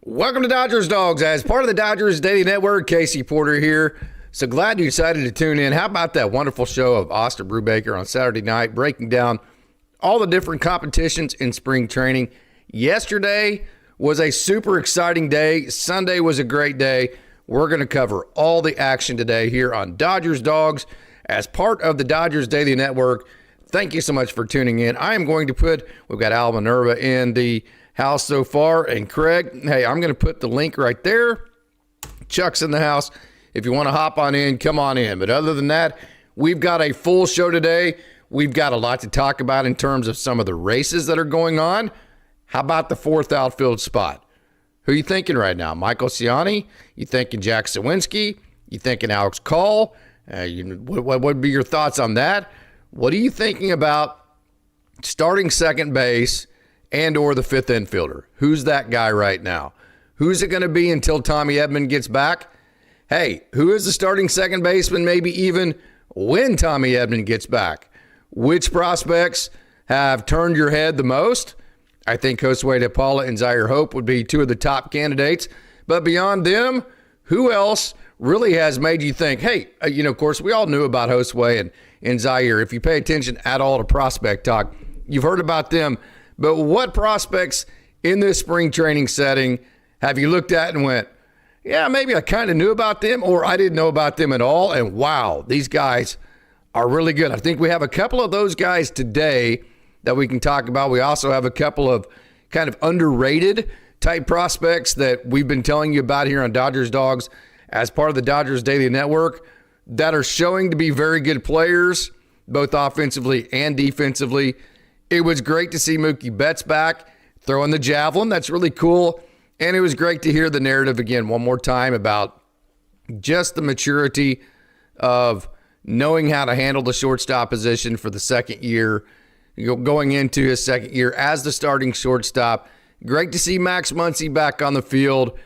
Welcome to Dodgers Dogs. As part of the Dodgers Daily Network, Casey Porter here. So glad you decided to tune in. How about that wonderful show of Austin Brubaker on Saturday night, breaking down all the different competitions in spring training. Yesterday was a super exciting day. Sunday was a great day. We're going to cover all the action today here on Dodgers Dogs as part of the Dodgers Daily Network. Thank you so much for tuning in. I am going to we've got Al Minerva in the house so far, and Craig, hey, I'm going to put the link right there. Chuck's in the house. If you want to hop on in, come on in. But other than that, we've got a full show today. We've got a lot to talk about in terms of some of the races that are going on. How about the fourth outfield spot? Who are you thinking right now? Michael Ciani? You thinking Jack Sawinski? You thinking Alex Call? What would be your thoughts on that? What are you thinking about starting second base and or the fifth infielder? Who's that guy right now? Who's it going to be until Tommy Edman gets back? Hey, who is the starting second baseman maybe even when Tommy Edman gets back? Which prospects have turned your head the most? I think Josue De Paula and Zaire Hope would be two of the top candidates. But beyond them, who else really has made you think, hey, of course, we all knew about Josue and Zaire. If you pay attention at all to prospect talk, you've heard about them. But what prospects in this spring training setting have you looked at and went, yeah, maybe I kind of knew about them, or I didn't know about them at all, and wow, these guys are really good. I think we have a couple of those guys today that we can talk about. We also have a couple of kind of underrated type prospects that we've been telling you about here on Dodgers Dogs as part of the Dodgers Daily Network that are showing to be very good players, both offensively and defensively. It was great to see Mookie Betts back throwing the javelin. That's really cool. And it was great to hear the narrative again one more time about just the maturity of knowing how to handle the shortstop position for the second year, going into his second year as the starting shortstop. Great to see Max Muncy back on the field.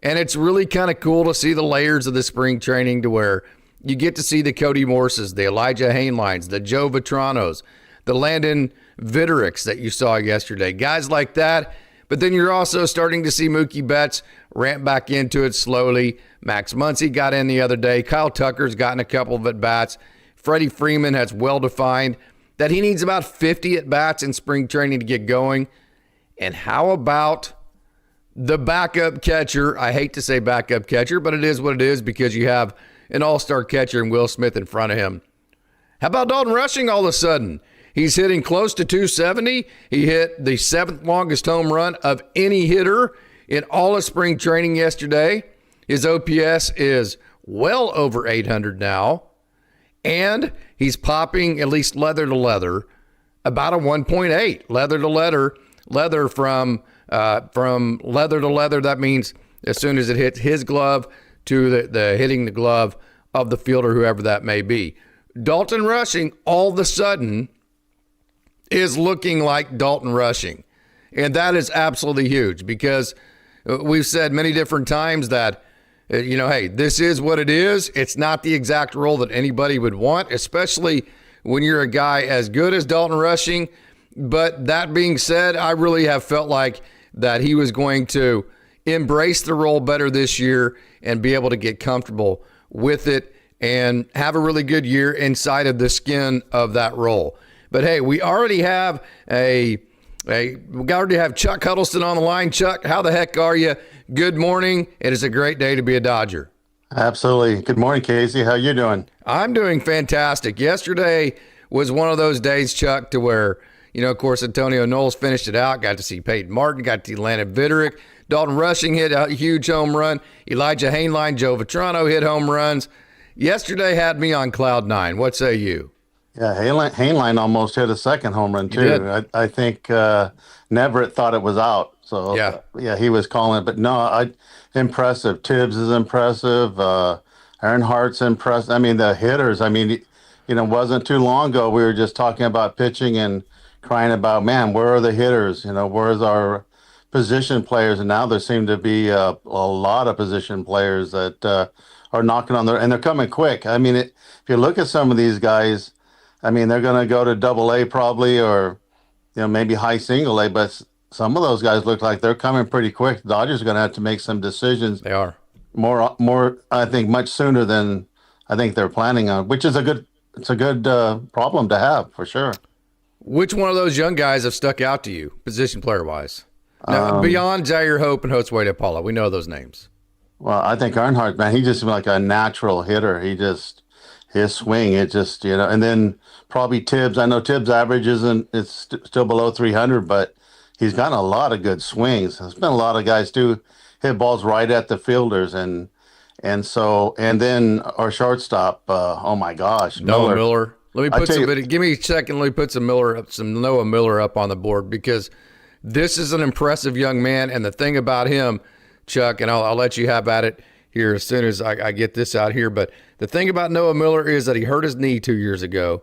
And it's really kind of cool to see the layers of the spring training to where you get to see the Cody Morses, the Elijah Hanelines, the Joe Vetranos, the Landon Vitteriks that you saw yesterday, guys like that. But then you're also starting to see Mookie Betts ramp back into it slowly. Max Muncy got in the other day. Kyle Tucker's gotten a couple of at-bats. Freddie Freeman has well-defined that he needs about 50 at-bats in spring training to get going. And how about the backup catcher? I hate to say backup catcher, but it is what it is because you have an all-star catcher in Will Smith in front of him. How about Dalton Rushing all of a sudden? He's hitting close to 270. He hit the seventh longest home run of any hitter in all of spring training yesterday. His OPS is well over 800 now. And he's popping, at least leather to leather, about a 1.8. Leather to leather. Leather from leather to leather. That means as soon as it hits his glove to the hitting the glove of the fielder, whoever that may be. Dalton Rushing all of a sudden is looking like Dalton Rushing. And that is absolutely huge because we've said many different times that, hey, this is what it is. It's not the exact role that anybody would want, especially when you're a guy as good as Dalton Rushing. But that being said, I really have felt like that he was going to embrace the role better this year and be able to get comfortable with it and have a really good year inside of the skin of that role. But hey, we already have Chuck Huddleston on the line. Chuck, how the heck are you? Good morning. It is a great day to be a Dodger. Absolutely. Good morning, Casey. How you doing? I'm doing fantastic. Yesterday was one of those days, Chuck, to where, of course, Antonio Knowles finished it out. Got to see Payton Martin, got to see Landon Vitterick. Dalton Rushing hit a huge home run. Elijah Haneline, Joe Vetrano hit home runs. Yesterday had me on cloud nine. What say you? Yeah, Hanine almost hit a second home run, too. I think Neverett thought it was out. So, yeah, he was calling it. But, no, impressive. Tibs is impressive. Earnhardt's impressive. I mean, the hitters, it wasn't too long ago we were just talking about pitching and crying about, man, where are the hitters? Where's our position players? And now there seem to be a lot of position players that are knocking on and they're coming quick. If you look at some of these guys, they're going to go to double A probably, or, maybe high single A, but some of those guys look like they're coming pretty quick. The Dodgers are going to have to make some decisions. They are more. I think much sooner than I think they're planning on, which is it's a good problem to have for sure. Which one of those young guys have stuck out to you, position player wise? Now, beyond Zaire Hope and Josue De Paula, we know those names. Well, I think Earnhardt, man, he just like a natural hitter. His swing, it just, and then probably Tibbs. I know Tibbs' average it's still below 300, but he's gotten a lot of good swings. There's been a lot of guys too hit balls right at the fielders, and then our shortstop, oh my gosh, Noah Miller. Let me put give me a second. Let me put some Noah Miller up on the board, because this is an impressive young man. And the thing about him, Chuck, and I'll let you have at it here as soon as I get this out here. But the thing about Noah Miller is that he hurt his knee 2 years ago,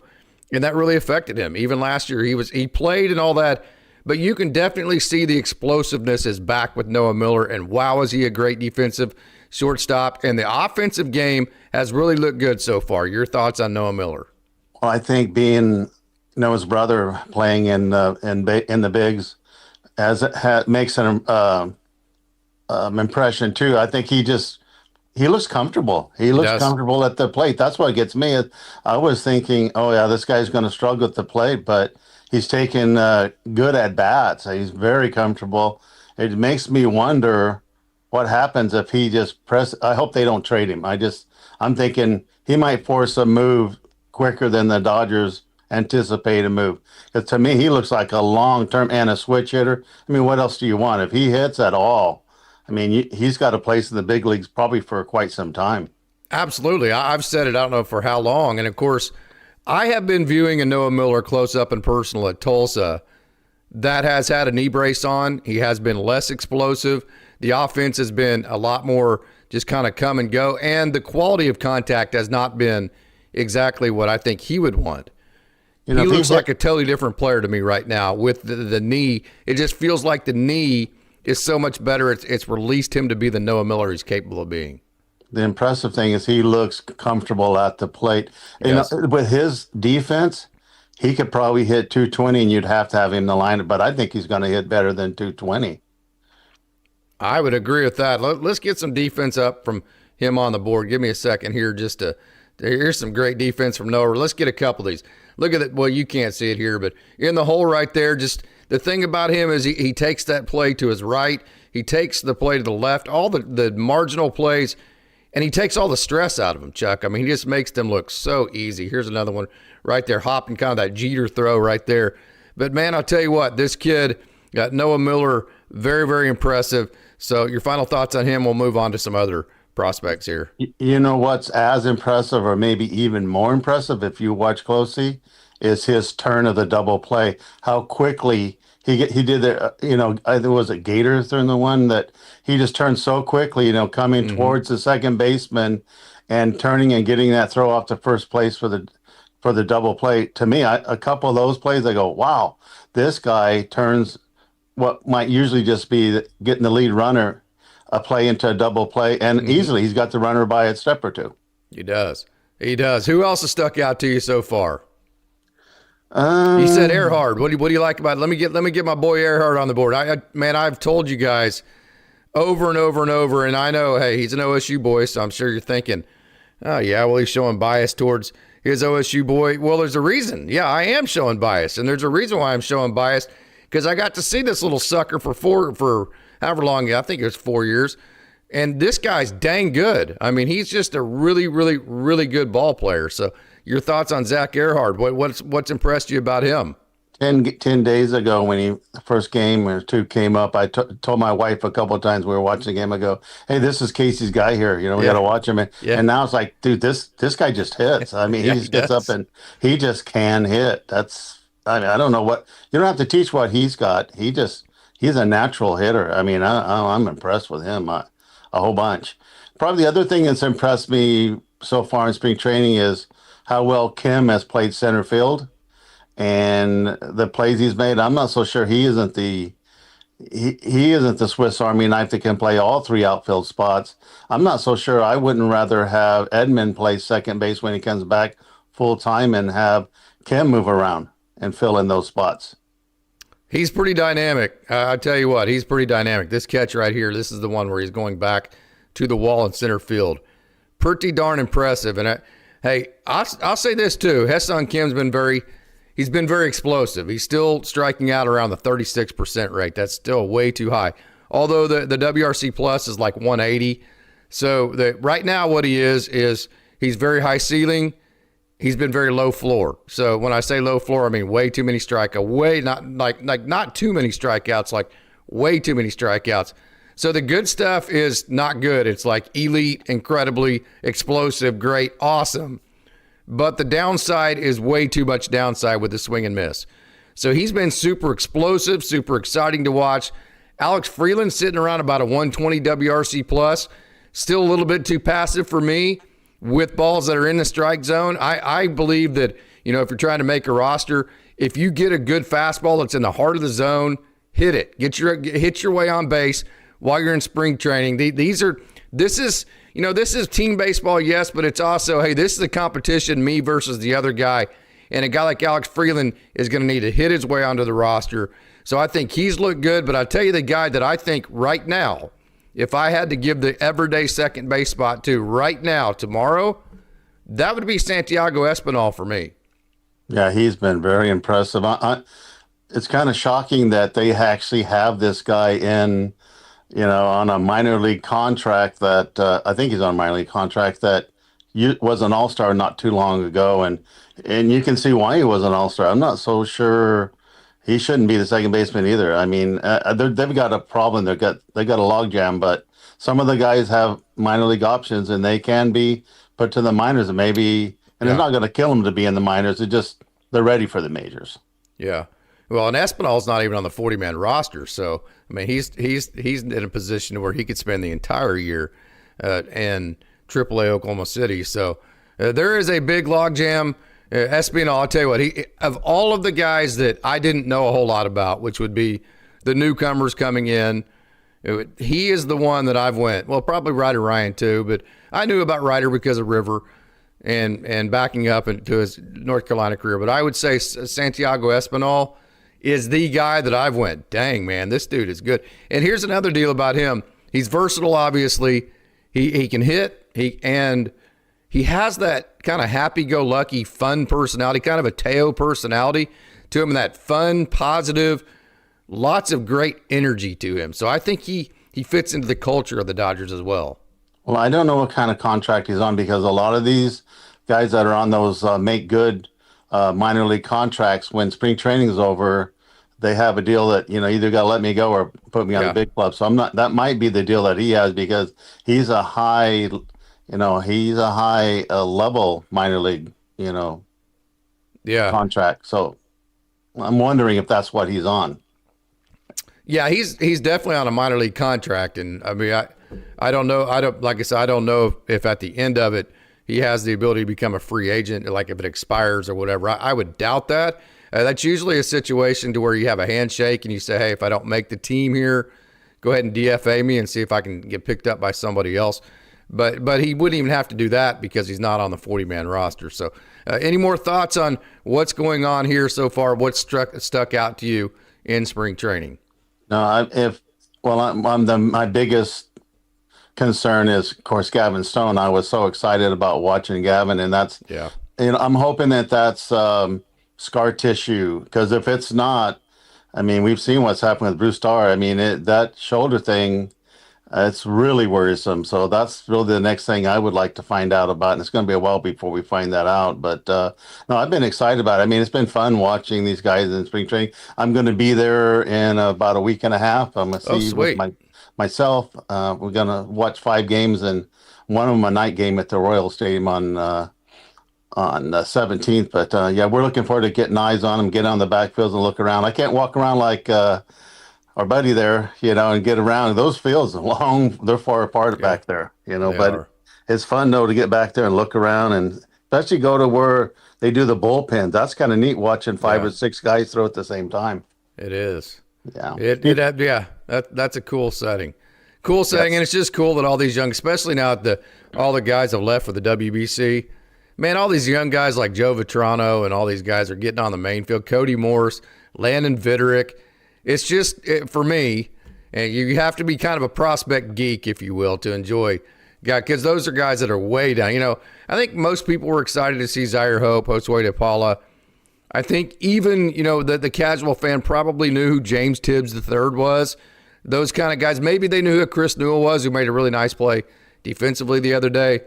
and that really affected him. Even last year, he played and all that, but you can definitely see the explosiveness is back with Noah Miller. And wow, is he a great defensive shortstop? And the offensive game has really looked good so far. Your thoughts on Noah Miller? Well, I think being Noah's brother playing in the bigs makes an impression too. I think he looks comfortable. He looks comfortable at the plate. That's what gets me. I was thinking, oh yeah, this guy's going to struggle at the plate, but he's taking good at bats. He's very comfortable. It makes me wonder what happens if he just I hope they don't trade him. I'm thinking he might force a move quicker than the Dodgers anticipate a move. Because to me, he looks like a long-term and a switch hitter. I mean, what else do you want? If he hits at all, I mean, he's got a place in the big leagues probably for quite some time. Absolutely. I've said it, I don't know for how long. And, of course, I have been viewing a Noah Miller close up and personal at Tulsa that has had a knee brace on. He has been less explosive. The offense has been a lot more just kind of come and go. And the quality of contact has not been exactly what I think he would want. He looks like a totally different player to me right now with the knee. It just feels like the knee is so much better. It's released him to be the Noah Miller he's capable of being. The impressive thing is he looks comfortable at the plate. Yes. With his defense, he could probably hit 220 and you'd have to have him in the lineup, but I think he's going to hit better than 220. I would agree with that. Let's get some defense up from him on the board. Give me a second here here's some great defense from Noah. Let's get a couple of these. Look at it. Well, you can't see it here, but in the hole right there, just the thing about him is he takes that play to his right. He takes the play to the left, all the marginal plays, and he takes all the stress out of them, Chuck. I mean, he just makes them look so easy. Here's another one right there, hopping kind of that Jeter throw right there. But, man, I'll tell you what, this kid, got Noah Miller, very, very impressive. So your final thoughts on him, we'll move on to some other prospects here. You know what's as impressive, or maybe even more impressive if you watch closely, is his turn of the double play. How quickly he did it. I think it was a Gators during the one that he just turned so quickly. Coming towards the second baseman and turning and getting that throw off to first place for the double play. To me, a couple of those plays, I go, wow, this guy turns what might usually just be getting the lead runner a play into a double play, and easily he's got the runner by a step or two. He does. Who else has stuck out to you so far? You said Earhart. What do you like about it? Let me get my boy Earhart on the board. I've told you guys over and over and over, and I know, hey, he's an OSU boy, so I'm sure you're thinking, oh yeah, well, he's showing bias towards his OSU boy. Well, there's a reason. Yeah, I am showing bias, and there's a reason why I'm showing bias, because I got to see this little sucker for however long, I think it was 4 years. And this guy's dang good. I mean, he's just a really, really, really good ball player. So your thoughts on Zach Earhart? What's impressed you about him? 10 days ago when the first game or two came up, I told my wife a couple of times we were watching the game, I go, hey, this is Casey's guy here. We got to watch him. And now it's like, dude, this guy just hits. I mean, he just gets up and he just can hit. I don't know what, you don't have to teach what he's got. He's a natural hitter. I mean, I'm impressed with him a whole bunch. Probably the other thing that's impressed me so far in spring training is how well Kim has played center field and the plays he's made. I'm not so sure he isn't the Swiss Army knife that can play all three outfield spots. I'm not so sure. I wouldn't rather have Edmund play second base when he comes back full time and have Kim move around and fill in those spots. He's pretty dynamic. I tell you what, he's pretty dynamic. This catch right here, this is the one where he's going back to the wall in center field. Pretty darn impressive. And I'll say this too. Ha-Seong Kim's been very explosive. He's still striking out around the 36% rate. That's still way too high. Although the WRC plus is like 180. So right now what he is he's very high ceiling. He's been very low floor. So when I say low floor, I mean way too many strikeouts. Not too many strikeouts, like way too many strikeouts. So the good stuff is not good. It's like elite, incredibly explosive, great, awesome. But the downside is way too much downside with the swing and miss. So he's been super explosive, super exciting to watch. Alex Freeland sitting around about a 120 WRC plus. Still a little bit too passive for me with balls that are in the strike zone. I believe that, if you're trying to make a roster, if you get a good fastball that's in the heart of the zone, hit it. Hit your way on base while you're in spring training. This is team baseball, yes, but it's also, hey, this is a competition, me versus the other guy. And a guy like Alex Freeland is going to need to hit his way onto the roster. So I think he's looked good, but I'll tell you the guy that I think right now, if I had to give the everyday second base spot to right now, tomorrow, that would be Santiago Espanol for me. Yeah, he's been very impressive. It's kind of shocking that they actually have this guy in, on a minor league contract that I think he's on a minor league contract that was an all-star not too long ago. And you can see why he was an all-star. I'm not so sure he shouldn't be the second baseman either. I mean, they've got a problem. They got a logjam, but some of the guys have minor league options, and they can be put to the minors, and it's not going to kill them to be in the minors. They're ready for the majors. Yeah. Well, and Espinal's not even on the 40-man roster, so I mean, he's in a position where he could spend the entire year in AAA Oklahoma City. So there is a big logjam. Espinal, I'll tell you what, of all of the guys that I didn't know a whole lot about, which would be the newcomers coming in, he is the one that I've probably Ryder Ryan too, but I knew about Ryder because of River and backing up into his North Carolina career. But I would say Santiago Espanol is the guy that I've dang, man, this dude is good. And here's another deal about him. He's versatile, obviously. He can hit, he has that kind of happy-go-lucky, fun personality, kind of a Teo personality to him, that fun, positive, lots of great energy to him. So I think he fits into the culture of the Dodgers as well. Well, I don't know what kind of contract he's on, because a lot of these guys that are on those make good minor league contracts, when spring training is over, they have a deal that, either got to let me go or put me on the big club. So that might be the deal that he has, because he's a high level minor league, contract. So I'm wondering if that's what he's on. Yeah, he's definitely on a minor league contract. And I mean, I don't know. Like I said, I don't know if at the end of it, he has the ability to become a free agent, like if it expires or whatever. I would doubt that. That's usually a situation to where you have a handshake and you say, hey, if I don't make the team here, go ahead and DFA me and see if I can get picked up by somebody else. But he wouldn't even have to do that because he's not on the 40-man roster. So any more thoughts on what's going on here so far? What's stuck out to you in spring training? No, my biggest concern is, of course, Gavin Stone. I was so excited about watching Gavin, and that's, I'm hoping that's scar tissue, because if it's not, I mean, we've seen what's happened with Bruce Starr. I mean, that shoulder thing, it's really worrisome. So that's really the next thing I would like to find out about. And it's going to be a while before we find that out. But no, I've been excited about it. I mean, it's been fun watching these guys in spring training. I'm going to be there in about a week and a half. I'm going to see with myself. We're going to watch 5 games, and one of them a night game at the Royal Stadium on the 17th. But yeah, we're looking forward to getting eyes on them, get on the backfields and look around. I can't walk around like our buddy there, and get around. Those fields are long, they're far apart back there, but it's fun though to get back there and look around, and especially go to where they do the bullpens. That's kind of neat watching 5 or 6 guys throw at the same time. It is. Yeah. That's a cool setting. Cool setting. And it's just cool that all these young, especially now that all the guys have left for the WBC, man, all these young guys like Joe Vetrano and all these guys are getting on the main field. Cody Morse, Landon Vitterick. it's just for me, and you have to be kind of a prospect geek, if you will, to enjoy guys, because those are guys that are way down. I think most people were excited to see Zaire Hope, Josue De Paula. I think even, the casual fan probably knew who James Tibs III was. Those kind of guys. Maybe they knew who Chris Newell was, who made a really nice play defensively the other day.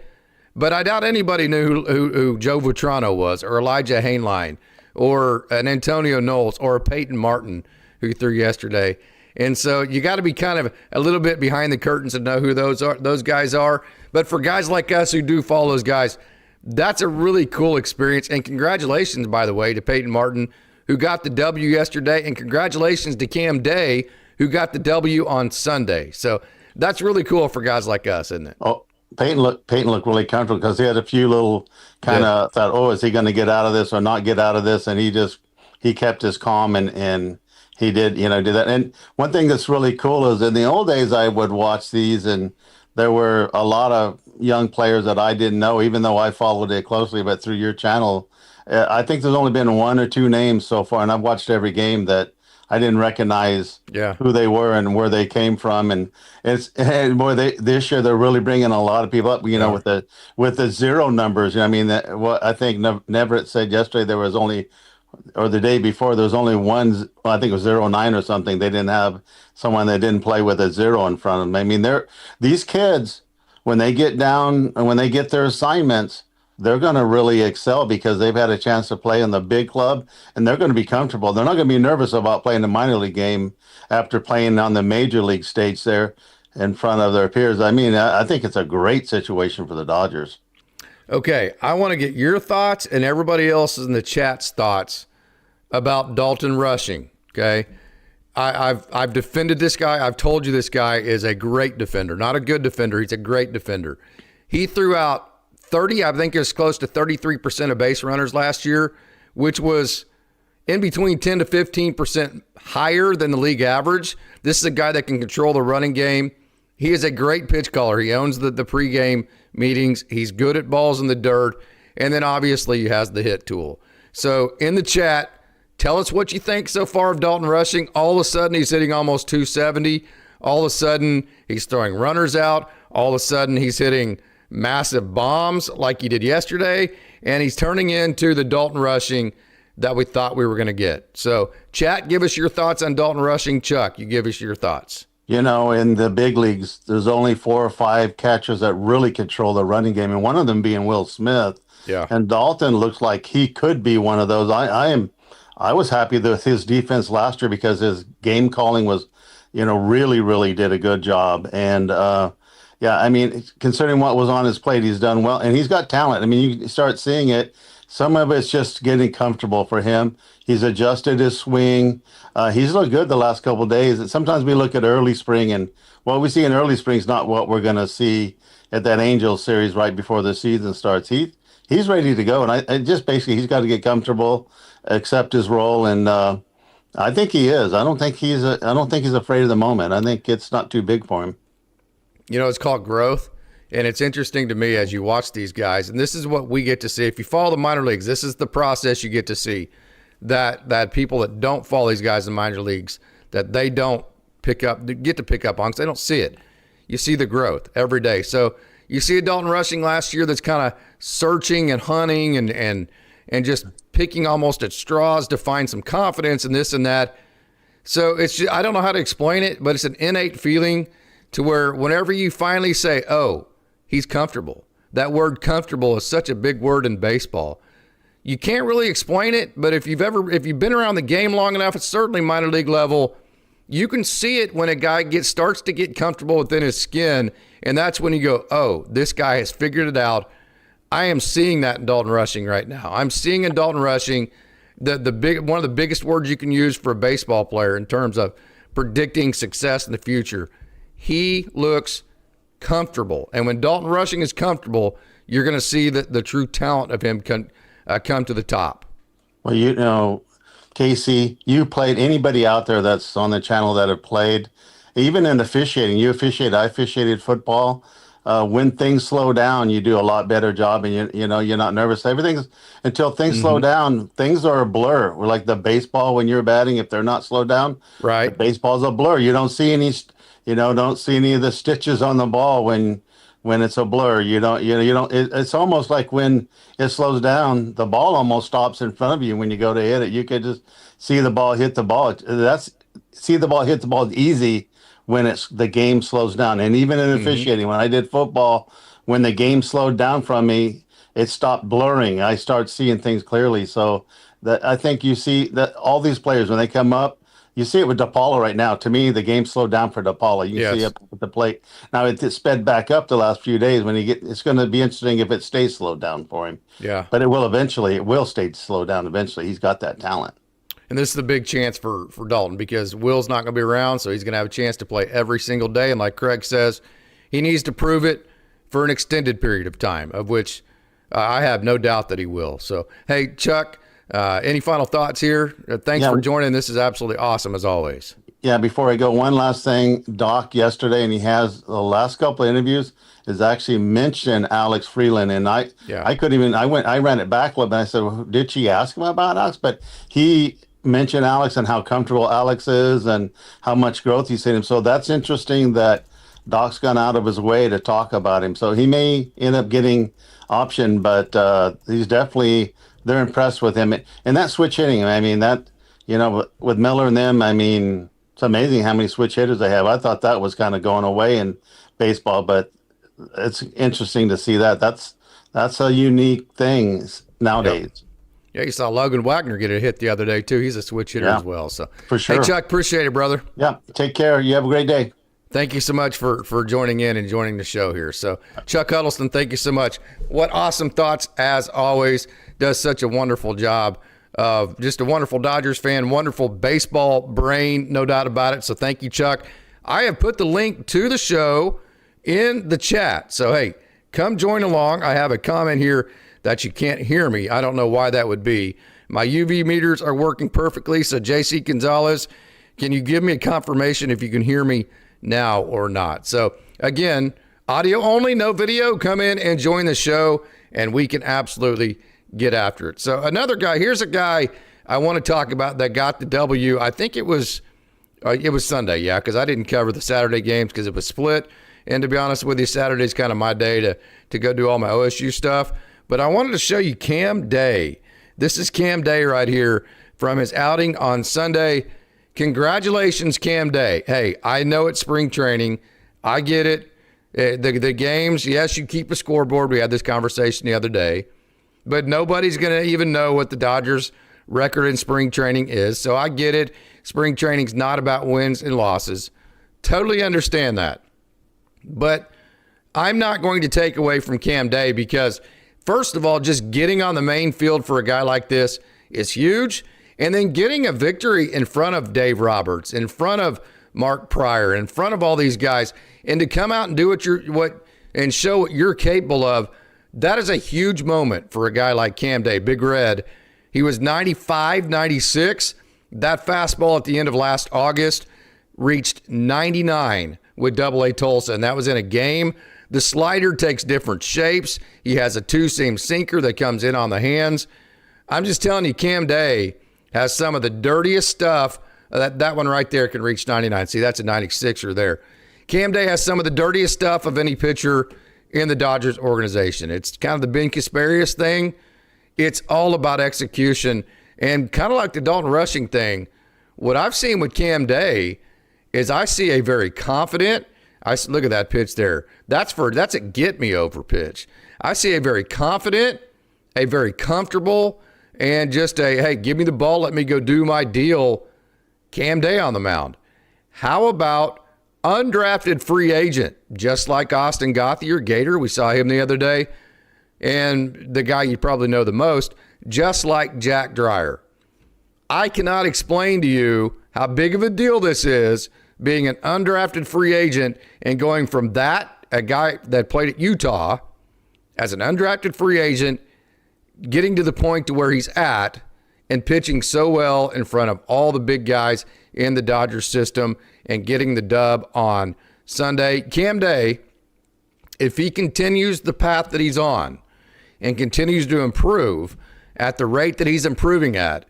But I doubt anybody knew who Joe Vetrano was, or Elijah Hanine, or an Antonio Knowles, or a Payton Martin, who threw yesterday. And so you got to be kind of a little bit behind the curtains to know who those guys are. But for guys like us who do follow those guys, that's a really cool experience. And congratulations, by the way, to Payton Martin, who got the W yesterday. And congratulations to Cam Day, who got the W on Sunday. So that's really cool for guys like us, isn't it? Oh, Payton looked really comfortable because he had a few little kind of thought, oh, is he going to get out of this or not get out of this? And he kept his calm and he did that. And one thing that's really cool is in the old days, I would watch these and there were a lot of young players that I didn't know, even though I followed it closely, but through your channel, I think there's only been one or two names so far. And I've watched every game that I didn't recognize who they were and where they came from. And this year they're really bringing a lot of people up, with the zero numbers. I think Neverett said yesterday there was only, or the day before, there was only one, I think it was 09 or something. They didn't have someone that didn't play with a zero in front of them. These kids, when they get down and when they get their assignments, they're going to really excel because they've had a chance to play in the big club and they're going to be comfortable. They're not going to be nervous about playing a minor league game after playing on the major league stage there in front of their peers. I think it's a great situation for the Dodgers. Okay, I want to get your thoughts and everybody else's in the chat's thoughts about Dalton Rushing. Okay, I've defended this guy. I've told you this guy is a great defender, not a good defender. He's a great defender. He threw out 30, I think it was close to 33% of base runners last year, which was in between 10 to 15% higher than the league average. This is a guy that can control the running game. He is a great pitch caller. He owns the pregame meetings. He's good at balls in the dirt. And then obviously he has the hit tool. So in the chat, tell us what you think so far of Dalton Rushing. All of a sudden he's hitting almost 270. All of a sudden he's throwing runners out. All of a sudden he's hitting massive bombs like he did yesterday. And he's turning into the Dalton Rushing that we thought we were going to get. So chat, give us your thoughts on Dalton Rushing. Chuck, you give us your thoughts. In the big leagues, there's only 4 or 5 catchers that really control the running game, and one of them being Will Smith. Yeah. And Dalton looks like he could be one of those. I was happy with his defense last year because his game calling was, really, really did a good job. And considering what was on his plate, he's done well, and he's got talent. You start seeing it. Some of it's just getting comfortable for him. He's adjusted his swing. He's looked good the last couple of days. And sometimes we look at early spring, and what we see in early spring is not what we're going to see at that Angels series right before the season starts. He's ready to go, and I just basically he's got to get comfortable, accept his role, and I think he is. I don't think he's afraid of the moment. I think it's not too big for him. It's called growth. And it's interesting to me as you watch these guys, and this is what we get to see. If you follow the minor leagues, this is the process you get to see, that people that don't follow these guys in minor leagues, that they don't get to pick up on because they don't see it. You see the growth every day. So you see a Dalton Rushing last year that's kind of searching and hunting and just picking almost at straws to find some confidence and this and that. So it's just, I don't know how to explain it, but it's an innate feeling to where whenever you finally say, oh, he's comfortable. That word comfortable is such a big word in baseball. You can't really explain it, but if you've been around the game long enough, it's certainly minor league level, you can see it when a guy starts to get comfortable within his skin, and that's when you go, oh, this guy has figured it out. I am seeing that in Dalton Rushing right now. I'm seeing in Dalton Rushing one of the biggest words you can use for a baseball player in terms of predicting success in the future. He looks comfortable. And when Dalton Rushing is comfortable, you're going to see the true talent of him come to the top. Well, Casey, you played, anybody out there that's on the channel that have played, even in officiating, I officiated football. when things slow down, you do a lot better job, and you know you're not nervous. Everything's until things slow down. Things are a blur. We're like the baseball when you're batting. If they're not slowed down, the Right. baseball's a blur. You don't see any, don't see any of the stitches on the ball when it's a blur. It's almost like when it slows down, the ball almost stops in front of you when you go to hit it. You could just see the ball hit the ball. See the ball hit the ball easy when the game slows down. And even in officiating, when I did football, when the game slowed down from me, it stopped blurring. I start seeing things clearly. So I think you see that all these players, when they come up, you see it with DePaula right now. To me, the game slowed down for DePaula. You see it at the plate. Now it sped back up the last few days. It's going to be interesting if it stays slowed down for him. Yeah. But it will eventually. It will stay slowed down eventually. He's got that talent. And this is the big chance for Dalton, because Will's not going to be around, so he's going to have a chance to play every single day. And like Craig says, he needs to prove it for an extended period of time, of which I have no doubt that he will. So, hey, Chuck, any final thoughts here? Thanks for joining. This is absolutely awesome, as always. Yeah, before I go, one last thing. Doc yesterday, and he has the last couple of interviews, is actually mentioned Alex Freeland. And I couldn't even, I ran it back a little bit. And I said, well, did she ask him about Alex? But he mentioned Alex and how comfortable Alex is and how much growth he's seen him. So that's interesting that Doc's gone out of his way to talk about him. So he may end up getting option, but he's definitely, they're impressed with him. And that switch hitting, I mean, that, with Miller and them, I mean, it's amazing how many switch hitters they have. I thought that was kind of going away in baseball, but it's interesting to see that. That's a unique thing nowadays. Yep. Yeah, you saw Logan Wagner get a hit the other day, too. He's a switch hitter as well. So, for sure. Hey, Chuck, appreciate it, brother. Yeah, take care. You have a great day. Thank you so much for joining in and joining the show here. So, Chuck Huddleston, thank you so much. What awesome thoughts, as always. Does such a wonderful job. Just a wonderful Dodgers fan, wonderful baseball brain, no doubt about it. So, thank you, Chuck. I have put the link to the show in the chat. So, hey, come join along. I have a comment here that you can't hear me. I don't know why that would be. My UV meters are working perfectly. So, JC Gonzalez, can you give me a confirmation if you can hear me now or not? So, again, audio only, no video. Come in and join the show, and we can absolutely get after it. So, another guy, here's a guy I want to talk about that got the W. I think it was Sunday, because I didn't cover the Saturday games because it was split. And to be honest with you, Saturday's kind of my day to go do all my OSU stuff. But I wanted to show you Cam Day. This is Cam Day right here from his outing on Sunday. Congratulations, Cam Day. Hey, I know it's spring training. I get it. The games, yes, you keep a scoreboard. We had this conversation the other day. But nobody's going to even know what the Dodgers' record in spring training is. So I get it. Spring training's not about wins and losses. Totally understand that. But I'm not going to take away from Cam Day because, first of all, just getting on the main field for a guy like this is huge. And then getting a victory in front of Dave Roberts, in front of Mark Pryor, in front of all these guys, and to come out and do and show what you're capable of, that is a huge moment for a guy like Cam Day, Big Red. He was 95, 96. That fastball at the end of last August reached 99 with Double-A Tulsa, and that was in a game. The slider takes different shapes. He has a two-seam sinker that comes in on the hands. I'm just telling you, Cam Day has some of the dirtiest stuff. That one right there can reach 99. See, that's a 96er there. Cam Day has some of the dirtiest stuff of any pitcher in the Dodgers organization. It's kind of the Ben Kasparius thing. It's all about execution. And kind of like the Dalton Rushing thing, what I've seen with Cam Day is I see a very confident, look at that pitch there. That's a get-me-over pitch. I see a very confident, a very comfortable, and just hey, give me the ball, let me go do my deal, Cam Day on the mound. How about undrafted free agent, just like Austin Gothier, Gator? We saw him the other day. And the guy you probably know the most, just like Jack Dreyer. I cannot explain to you how big of a deal this is, being an undrafted free agent and going from that, a guy that played at Utah as an undrafted free agent, getting to the point to where he's at and pitching so well in front of all the big guys in the Dodgers system and getting the dub on Sunday. Cam Day if he continues the path that he's on and continues to improve at the rate that he's improving at,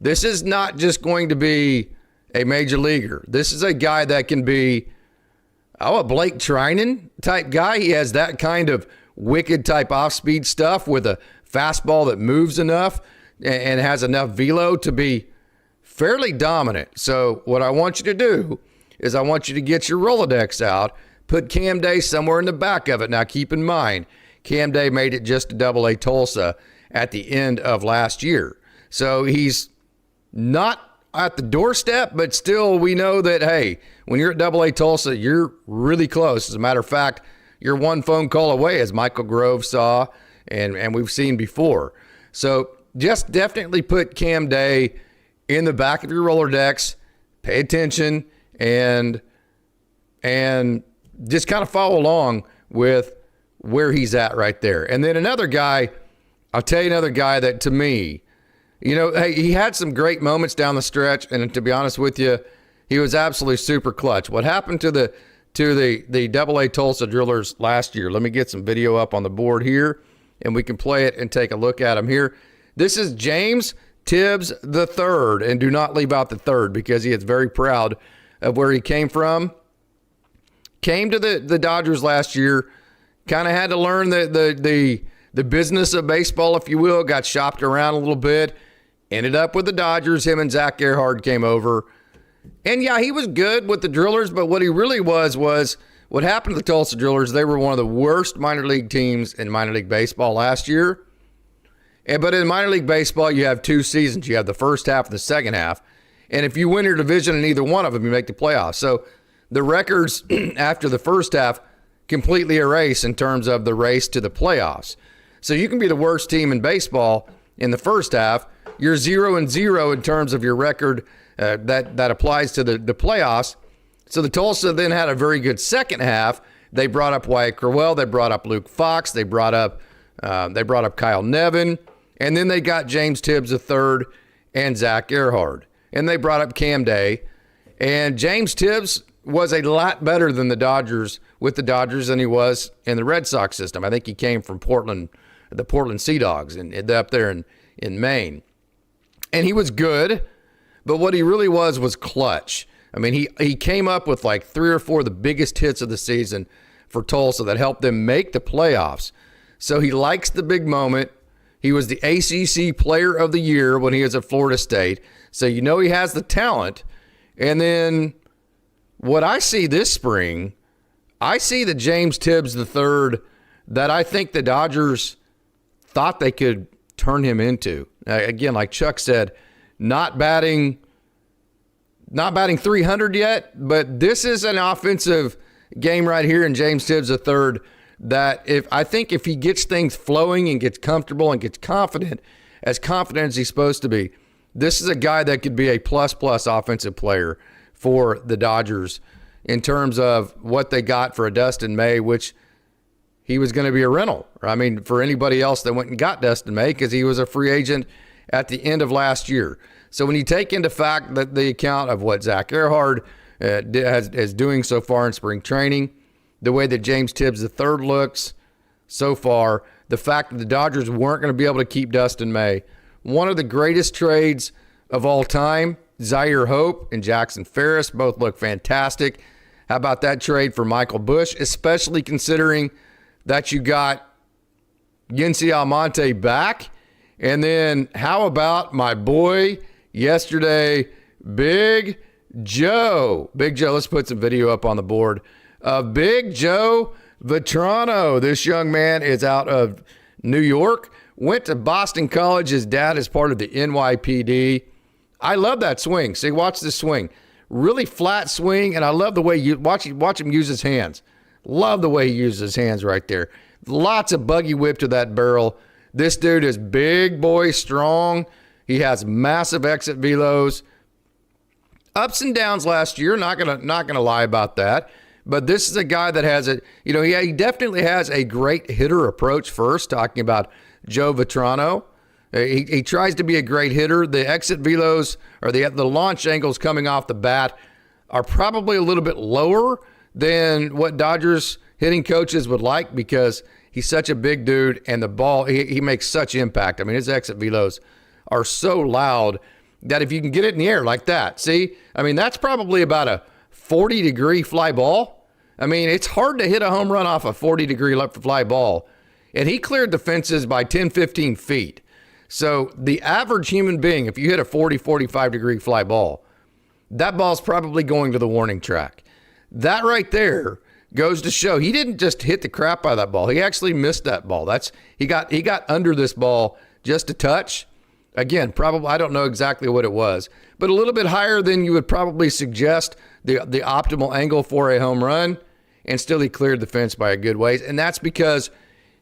this is not just going to be a major leaguer. This is a guy that can be, a Blake Trinan type guy. He has that kind of wicked type off-speed stuff with a fastball that moves enough and has enough velo to be fairly dominant. So what I want you to do is I want you to get your Rolodex out, put Cam Day somewhere in the back of it. Now, keep in mind, Cam Day made it just to Double-A Tulsa at the end of last year. So he's not at the doorstep, but still we know that, hey, when you're at Double-A Tulsa, you're really close. As a matter of fact, you're one phone call away, as Michael Grove saw and we've seen before. So just definitely put Cam Day in the back of your Rolodex, pay attention, and just kind of follow along with where he's at right there. And then another guy, I'll tell you another guy that to me, hey, he had some great moments down the stretch, and to be honest with you, he was absolutely super clutch. What happened to the Double-A Tulsa Drillers last year? Let me get some video up on the board here, and we can play it and take a look at him here. This is James Tibs III, and do not leave out the third because he is very proud of where he came from. Came to the Dodgers last year, kind of had to learn the business of baseball, if you will, got shopped around a little bit, ended up with the Dodgers. Him and Zach Gerhard came over. And yeah, he was good with the Drillers, but what he really was what happened to the Tulsa Drillers. They were one of the worst minor league teams in minor league baseball last year. But in minor league baseball, you have two seasons. You have the first half and the second half. And if you win your division in either one of them, you make the playoffs. So the records after the first half completely erase in terms of the race to the playoffs. So you can be the worst team in baseball in the first half. You're 0-0 in terms of your record that applies to the playoffs. So the Tulsa then had a very good second half. They brought up Wyatt Crowell. They brought up Luke Fox. They brought up Kyle Nevin. And then they got James Tibs III and Zach Gerhard. And they brought up Cam Day. And James Tibs was a lot better than the Dodgers than he was in the Red Sox system. I think he came from Portland, the Portland Sea Dogs, and up there in Maine. And he was good, but what he really was clutch. I mean, he came up with like 3 or 4 of the biggest hits of the season for Tulsa that helped them make the playoffs. So he likes the big moment. He was the ACC Player of the Year when he was at Florida State. So he has the talent. And then what I see this spring, I see the James Tibs III that I think the Dodgers thought they could turn him into. Again, like Chuck said, not batting 300 yet, but this is an offensive game right here in James Tibs III that if he gets things flowing and gets comfortable and gets confident as he's supposed to be, this is a guy that could be a plus offensive player for the Dodgers in terms of what they got for a Dustin May, which he was going to be a rental. I mean, for anybody else that went and got Dustin May, because he was a free agent at the end of last year. So when you take into fact that the account of what Zach Gerhard is doing so far in spring training, the way that James Tibs III looks so far, the fact that the Dodgers weren't going to be able to keep Dustin May, one of the greatest trades of all time, Zaire Hope and Jackson Ferris both look fantastic. How about that trade for Michael Busch, especially considering that you got Yency Almonte back? And then how about my boy yesterday, Big Joe? Big Joe, let's put some video up on the board. Big Joe Vetrano. This young man is out of New York, went to Boston College. His dad is part of the NYPD. I love that swing. See, watch this swing. Really flat swing, and I love the way you watch him use his hands. Love the way he uses his hands right there. Lots of buggy whip to that barrel. This dude is big boy strong. He has massive exit velos. Ups and downs last year, not gonna lie about that. But this is a guy that has he definitely has a great hitter approach first, talking about Joe Vetrano. He tries to be a great hitter. The exit velos or the launch angles coming off the bat are probably a little bit lower than what Dodgers hitting coaches would like because he's such a big dude and the ball, he makes such impact. I mean, his exit velos are so loud that if you can get it in the air like that, see, I mean, that's probably about a 40-degree fly ball. I mean, it's hard to hit a home run off a 40-degree fly ball. And he cleared the fences by 10, 15 feet. So the average human being, if you hit a 40, 45-degree fly ball, that ball's probably going to the warning track. That right there goes to show he didn't just hit the crap out of that ball. He actually missed that ball. He got under this ball just a touch. Again, probably, I don't know exactly what it was, but a little bit higher than you would probably suggest the optimal angle for a home run, and still he cleared the fence by a good ways. And that's because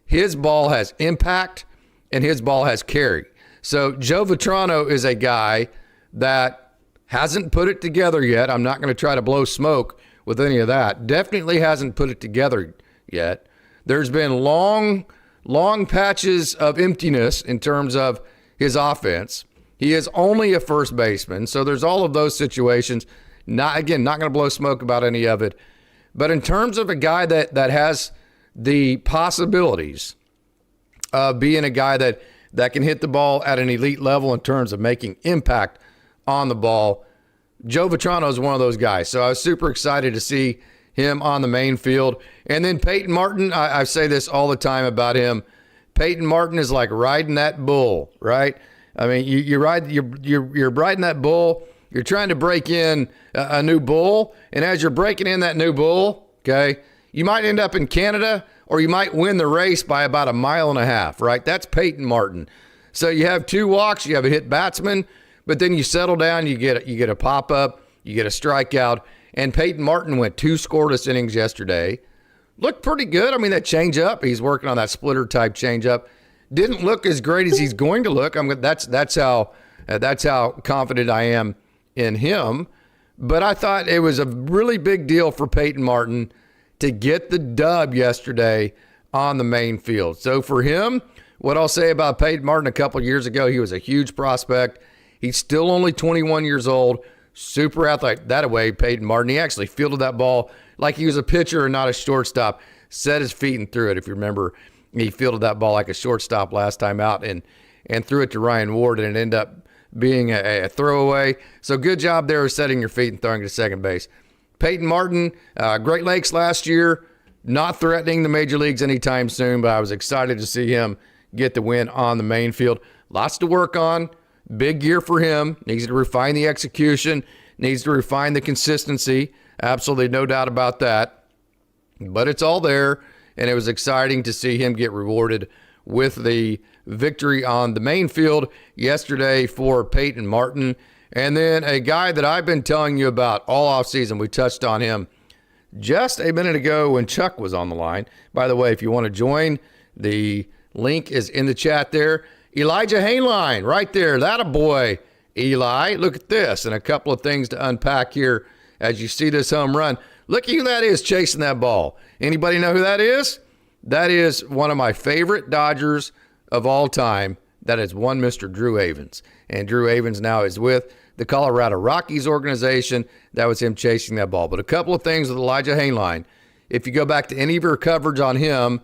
his ball has impact and his ball has carry. So Joe Vetrano is a guy that hasn't put it together yet. I'm not going to try to blow smoke with any of that. Definitely hasn't put it together yet. There's been long patches of emptiness in terms of his offense. He is only a first baseman, so there's all of those situations. Not going to blow smoke about any of it. But in terms of a guy that has the possibilities of being a guy that can hit the ball at an elite level in terms of making impact on the ball, Joe Vetrano is one of those guys. So I was super excited to see him on the main field. And then Payton Martin, I say this all the time about him. Payton Martin is like riding that bull, right? I mean, you're riding that bull. You're trying to break in a new bull, and as you're breaking in that new bull, okay, you might end up in Canada, or you might win the race by about 1.5 miles, right? That's Payton Martin. So you have 2 walks, you have a hit batsman, but then you settle down, you get a pop up, you get a strikeout, and Payton Martin went 2 scoreless innings yesterday. Looked pretty good. I mean, that changeup, he's working on that splitter type changeup. Didn't look as great as he's going to look. That's how confident I am in him. But I thought it was a really big deal for Payton Martin to get the dub yesterday on the main field. So for him, what I'll say about Payton Martin, a couple of years ago, he was a huge prospect. He's still only 21 years old, super athletic. That way, Payton Martin, he actually fielded that ball like he was a pitcher and not a shortstop, set his feet and threw it. If you remember, he fielded that ball like a shortstop last time out and threw it to Ryan Ward, and it ended up being a throwaway. So good job there of setting your feet and throwing to second base. Payton Martin, Great Lakes last year, not threatening the major leagues anytime soon, but I was excited to see him get the win on the main field. Lots to work on. Big year for him. Needs to refine the execution, needs to refine the consistency. Absolutely no doubt about that. But it's all there, and it was exciting to see him get rewarded with the victory on the main field yesterday for Payton Martin. And then a guy that I've been telling you about all offseason, we touched on him just a minute ago when Chuck was on the line. By the way, if you want to join, the link is in the chat there. Elijah Hanine, right there. That a boy, Eli. Look at this, and a couple of things to unpack here as you see this home run. Look at who that is chasing that ball. Anybody know who that is? That is one of my favorite Dodgers of all time. That is one Mr. Drew Avens. And Drew Avens now is with the Colorado Rockies organization. That was him chasing that ball. But a couple of things with Elijah Hanine. If you go back to any of your coverage on him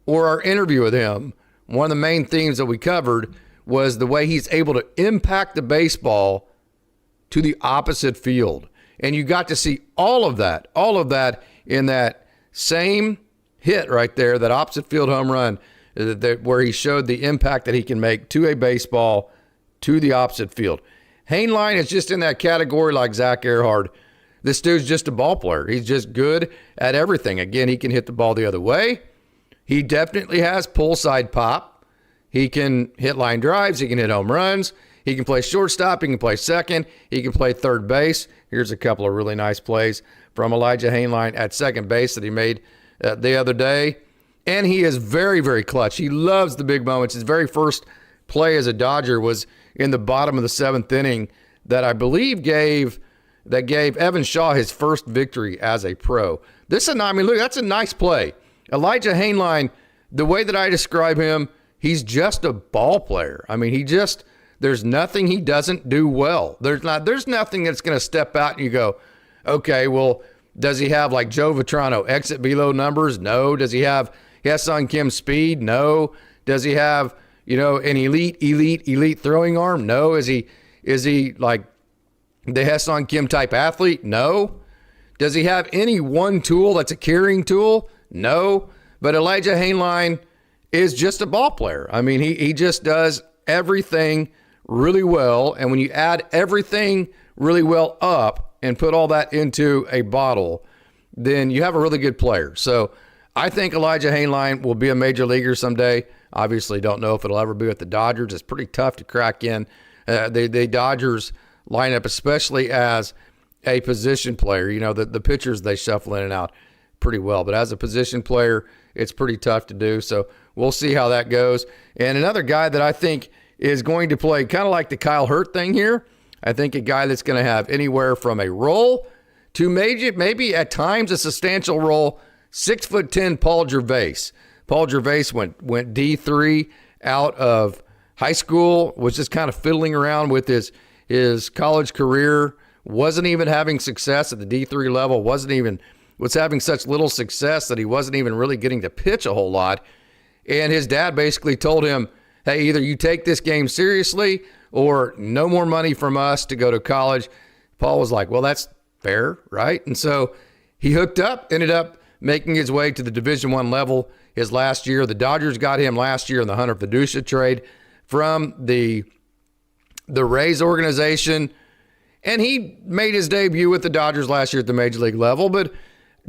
or our interview with him, one of the main themes that we covered was the way he's able to impact the baseball to the opposite field. And you got to see all of that in that same hit right there, that opposite field home run, where he showed the impact that he can make to a baseball to the opposite field. Hanine is just in that category like Zach Earhart. This dude's just a ball player. He's just good at everything. Again, he can hit the ball the other way. He definitely has pull side pop. He can hit line drives. He can hit home runs. He can play shortstop. He can play second. He can play third base. Here's a couple of really nice plays from Elijah Hanine at second base that he made the other day. And he is very, very clutch. He loves the big moments. His very first play as a Dodger was in the bottom of the 7th inning that I believe gave Evan Shaw his first victory as a pro. Look, that's a nice play. Elijah Hanine, the way that I describe him, he's just a ball player. I mean, there's nothing he doesn't do well. There's nothing that's going to step out and you go, okay, well, Does he have like Joe Vetrano exit velo numbers? No. Does he have Ha-Seong Kim speed? No. Does he have, an elite throwing arm? No. Is he like the Ha-Seong Kim type athlete? No. Does he have any one tool that's a carrying tool? No. But Elijah Hanine is just a ball player. I mean, he just does everything really well. And when you add everything really well up and put all that into a bottle, then you have a really good player. So I think Elijah Hanine will be a major leaguer someday. Obviously, don't know if it'll ever be with the Dodgers. It's pretty tough to crack in the Dodgers lineup, especially as a position player. The pitchers, they shuffle in and out pretty well. But as a position player, it's pretty tough to do. So we'll see how that goes. And another guy that I think is going to play kind of like the Kyle Hurt thing here, I think a guy that's going to have anywhere from a role to maybe at times a substantial role, 6'10" Paul Jervase. Paul Jervase went D3 out of high school, was just kind of fiddling around with his college career, wasn't even having success at the D3 level, was having such little success that he wasn't even really getting to pitch a whole lot. And his dad basically told him, hey, either you take this game seriously or no more money from us to go to college. Paul was like, well, that's fair, right? And so he hooked up, ended up making his way to the Division I level his last year. The Dodgers got him last year in the Hunter Fiducia trade from the Rays organization. And he made his debut with the Dodgers last year at the major league level, but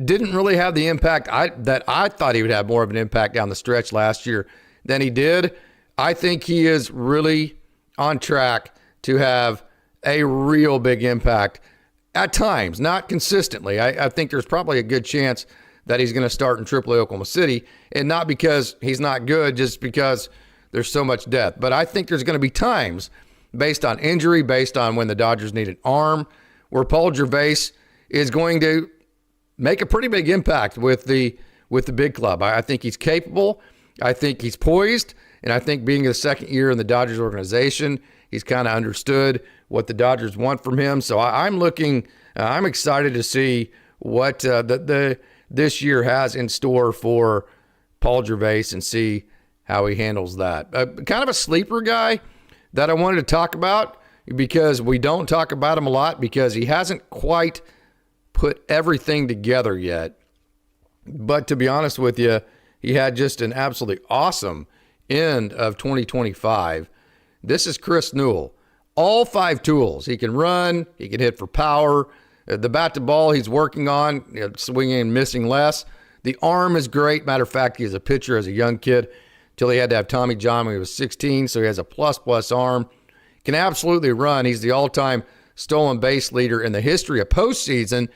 didn't really have the impact that I thought he would have more of an impact down the stretch last year than he did. I think he is really on track to have a real big impact at times, not consistently. I think there's probably a good chance that he's going to start in AAA Oklahoma City, and not because he's not good, just because there's so much depth. But I think there's going to be times, based on injury, based on when the Dodgers need an arm, where Paul Jervase is going to make a pretty big impact with the big club. I think he's capable. I think he's poised. And I think being the second year in the Dodgers organization, he's kind of understood what the Dodgers want from him. So I'm excited to see what this year has in store for Paul Jervase and see how he handles that. Kind of a sleeper guy that I wanted to talk about, because we don't talk about him a lot because he hasn't quite put everything together yet. But to be honest with you, he had just an absolutely awesome end of 2025. This is Chris Newell. All 5 tools. He can run, he can hit for power. The bat to ball he's working on, swinging and missing less. The arm is great. Matter of fact, he's a pitcher as a young kid till he had to have Tommy John when he was 16, so he has a plus arm. Can absolutely run. He's the all-time stolen base leader in the history of postseason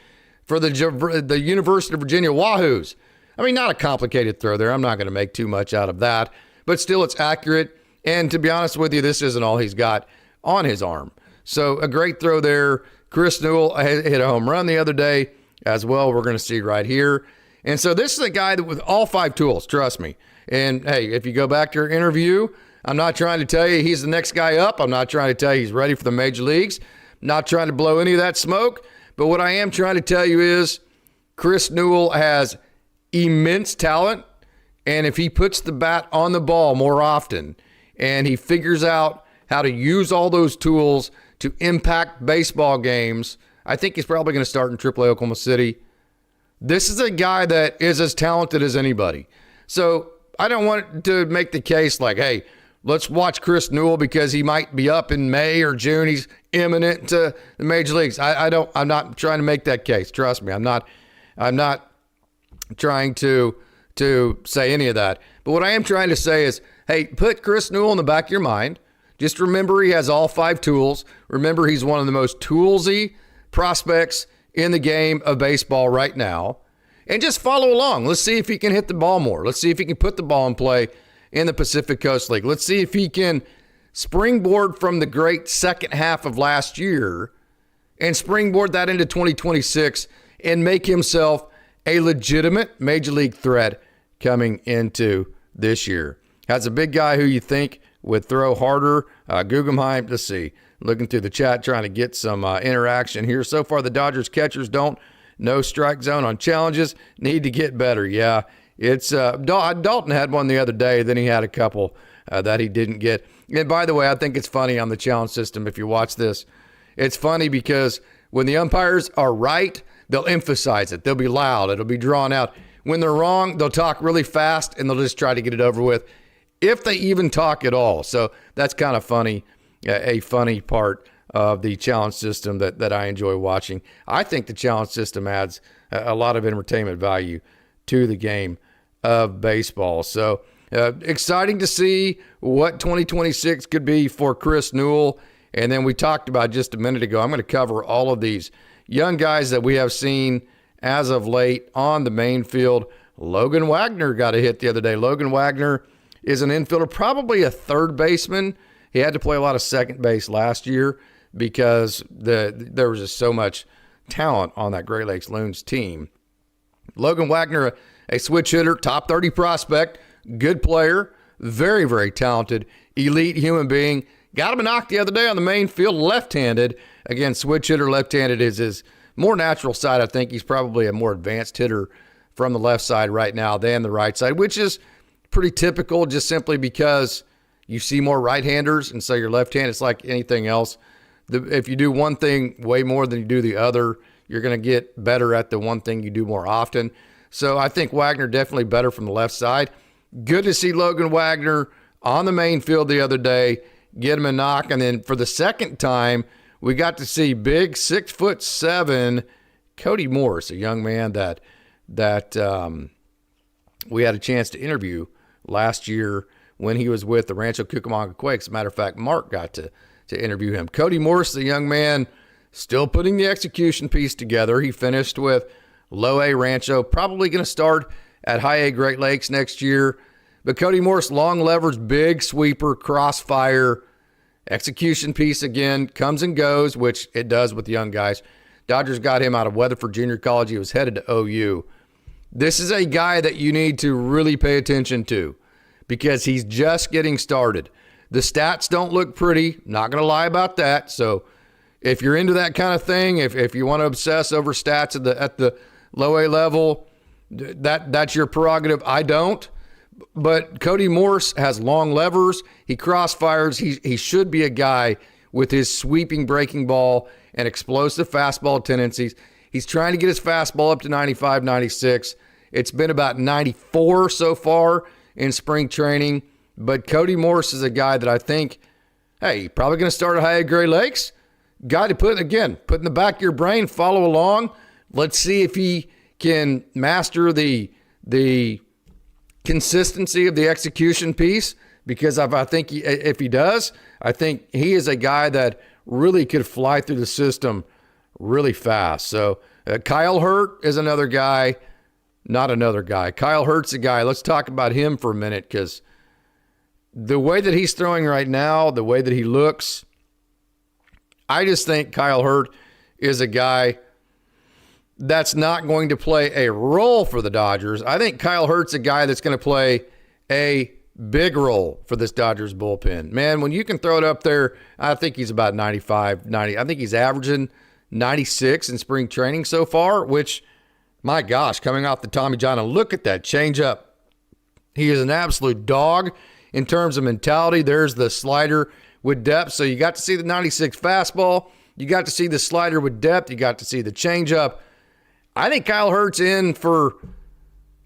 for the University of Virginia Wahoos. I mean, not a complicated throw there. I'm not going to make too much out of that, but still it's accurate. And to be honest with you, this isn't all he's got on his arm. So a great throw there. Chris Newell hit a home run the other day as well. We're going to see right here. And so this is a guy that with all 5 tools, trust me. And hey, if you go back to our interview, I'm not trying to tell you he's the next guy up. I'm not trying to tell you he's ready for the major leagues. I'm not trying to blow any of that smoke. But what I am trying to tell you is Chris Newell has immense talent. And if he puts the bat on the ball more often and he figures out how to use all those tools to impact baseball games, I think he's probably going to start in AAA Oklahoma City. This is a guy that is as talented as anybody. So I don't want to make the case like, hey, let's watch Chris Newell because he might be up in May or June. He's imminent to the major leagues. I'm not trying to make that case. Trust me. I'm not trying to say any of that. But what I am trying to say is, hey, put Chris Newell in the back of your mind. Just remember he has all 5 tools. Remember he's one of the most toolsy prospects in the game of baseball right now. And just follow along. Let's see if he can hit the ball more. Let's see if he can put the ball in play in the Pacific Coast League. Let's see if he can springboard from the great second half of last year and springboard that into 2026 and make himself a legitimate major league threat coming into this year. Has a big guy who you think would throw harder. Guggenheim, let's see. Looking through the chat, trying to get some interaction here. So far, the Dodgers catchers don't no strike zone on challenges. Need to get better. Yeah, it's Dalton had one the other day. Then he had a couple that he didn't get. And by the way, I think it's funny on the challenge system. If you watch this, it's funny because when the umpires are right, they'll emphasize it. They'll be loud. It'll be drawn out. When they're wrong, they'll talk really fast and they'll just try to get it over with, if they even talk at all. So that's kind of funny, a funny part of the challenge system that I enjoy watching. I think the challenge system adds a lot of entertainment value to the game of baseball. So exciting to see what 2026 could be for Chris Newell. And then we talked about just a minute ago, I'm going to cover all of these young guys that we have seen as of late on the main field. Logan Wagner got a hit the other day. Logan Wagner is an infielder, probably a third baseman. He had to play a lot of second base last year because there was just so much talent on that Great Lakes Loons team. Logan Wagner, a switch hitter, top 30 prospect, good player, very, very talented, elite human being. Got him a knock the other day on the main field, left-handed. Again, switch hitter, left-handed is his more natural side. I think he's probably a more advanced hitter from the left side right now than the right side, which is pretty typical just simply because you see more right-handers, and so your left hand, it's like anything else. If you do one thing way more than you do the other, you're going to get better at the one thing you do more often. So I think Wagner definitely better from the left side. Good to see Logan Wagner on the main field the other day, get him a knock, and then for the second time, we got to see big 6'7" Cody Morse, a young man that we had a chance to interview last year when he was with the Rancho Cucamonga Quakes. As a matter of fact, Mark got to interview him. Cody Morse, the young man, still putting the execution piece together. He finished with low A Rancho, probably going to start at high A Great Lakes next year. But Cody Morse, long levers, big sweeper, crossfire, execution piece again, comes and goes, which it does with young guys. Dodgers got him out of Weatherford Junior College. He was headed to OU. This is a guy that you need to really pay attention to because he's just getting started. The stats don't look pretty, not going to lie about that. So if you're into that kind of thing, if you want to obsess over stats at the low A level, that's your prerogative. I don't. But Cody Morse has long levers. He crossfires. He should be a guy with his sweeping breaking ball and explosive fastball tendencies. He's trying to get his fastball up to 95, 96. It's been about 94 so far in spring training. But Cody Morse is a guy that I think, hey, probably going to start at high A Great Lakes. Guy to put in the back of your brain, follow along. Let's see if he can master the consistency of the execution piece, because I think if he does, I think he is a guy that really could fly through the system really fast. So Kyle Hurt is another guy, not another guy. Kyle Hurt's a guy. Let's talk about him for a minute, because the way that he's throwing right now, the way that he looks, I just think Kyle Hurt is a guy that's not going to play a role for the Dodgers. I think Kyle Hurt's a guy that's going to play a big role for this Dodgers bullpen. Man, when you can throw it up there, I think he's about 95, 90. I think he's averaging 96 in spring training so far, which, my gosh, coming off the Tommy John, and look at that changeup. He is an absolute dog in terms of mentality. There's the slider with depth. So you got to see the 96 fastball. You got to see the slider with depth. You got to see the changeup. I think Kyle Hurt's in for,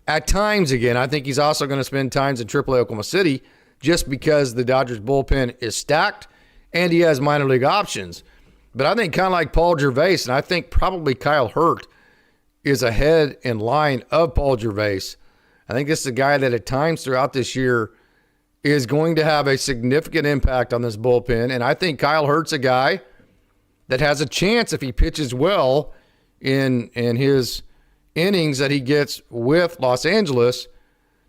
at times again, I think he's also going to spend times in AAA Oklahoma City just because the Dodgers bullpen is stacked and he has minor league options. But I think kind of like Paul Jervase, and I think probably Kyle Hurt is ahead in line of Paul Jervase. I think this is a guy that at times throughout this year is going to have a significant impact on this bullpen. And I think Kyle Hurt's a guy that has a chance, if he pitches well in his innings that he gets with Los Angeles,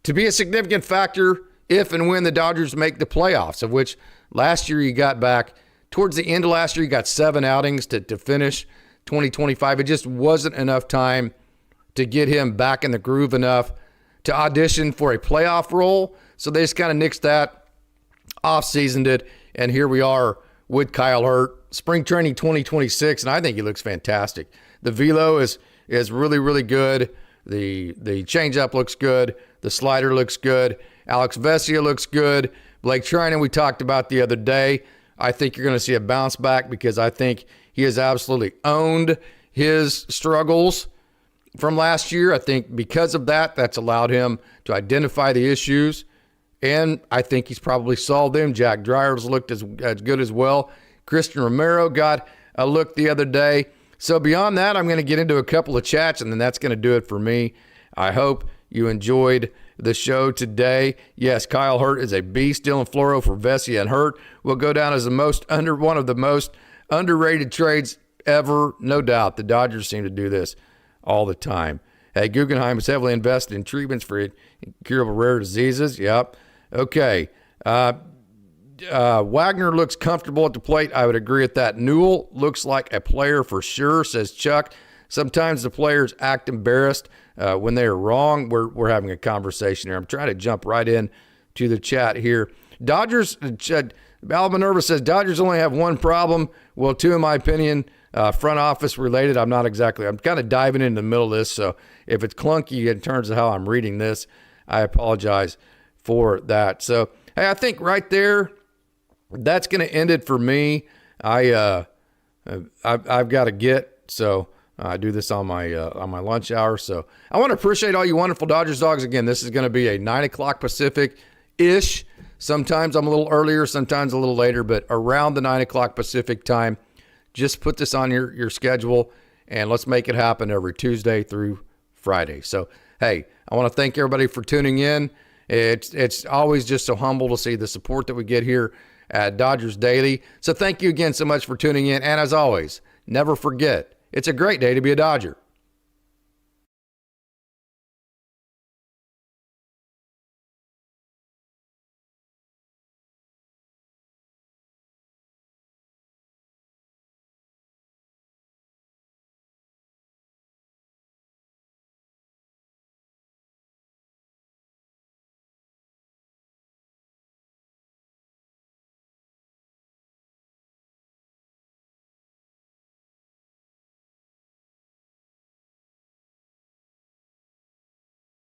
to be a significant factor if and when the Dodgers make the playoffs, of which last year he got back. Towards the end of last year, he got 7 outings to finish 2025. It just wasn't enough time to get him back in the groove enough to audition for a playoff role. So they just kind of nixed that, off-seasoned it, and here we are with Kyle Hurt. Spring training 2026, and I think he looks fantastic. The velo is is really, really good. The changeup looks good. The slider looks good. Alex Vesia looks good. Blake Trinan, we talked about the other day. I think you're going to see a bounce back because I think he has absolutely owned his struggles from last year. I think because of that, that's allowed him to identify the issues, and I think he's probably solved them. Jack Dreyer's looked as good as well. Christian Romero got a look the other day. So beyond that, I'm going to get into a couple of chats, and then that's going to do it for me. I hope you enjoyed the show today. Yes, Kyle Hurt is a beast. Dylan Floro for Vesia and Hurt will go down as one of the most underrated trades ever, no doubt. The Dodgers seem to do this all the time. Hey, Guggenheim is heavily invested in treatments for incurable rare diseases. Yep. Okay. Wagner looks comfortable at the plate. I would agree with that. Newell looks like a player for sure, says Chuck. Sometimes the players act embarrassed when they are wrong. We're having a conversation here. I'm trying to jump right in to the chat here. Dodgers, Alba Minerva says, Dodgers only have one problem. Well, two, in my opinion, front office related. I'm kind of diving into the middle of this, so if it's clunky in terms of how I'm reading this, I apologize for that. So, hey, I think right there, that's going to end it for me. I've got to get, so I do this on my lunch hour. So I want to appreciate all you wonderful Dodgers dogs. Again, this is going to be a 9 o'clock Pacific-ish. Sometimes I'm a little earlier, sometimes a little later, but around the 9 o'clock Pacific time. Just put this on your schedule, and let's make it happen every Tuesday through Friday. So, hey, I want to thank everybody for tuning in. It's always just so humble to see the support that we get here at Dodgers Daily. So thank you again so much for tuning in. And as always, never forget, it's a great day to be a Dodger.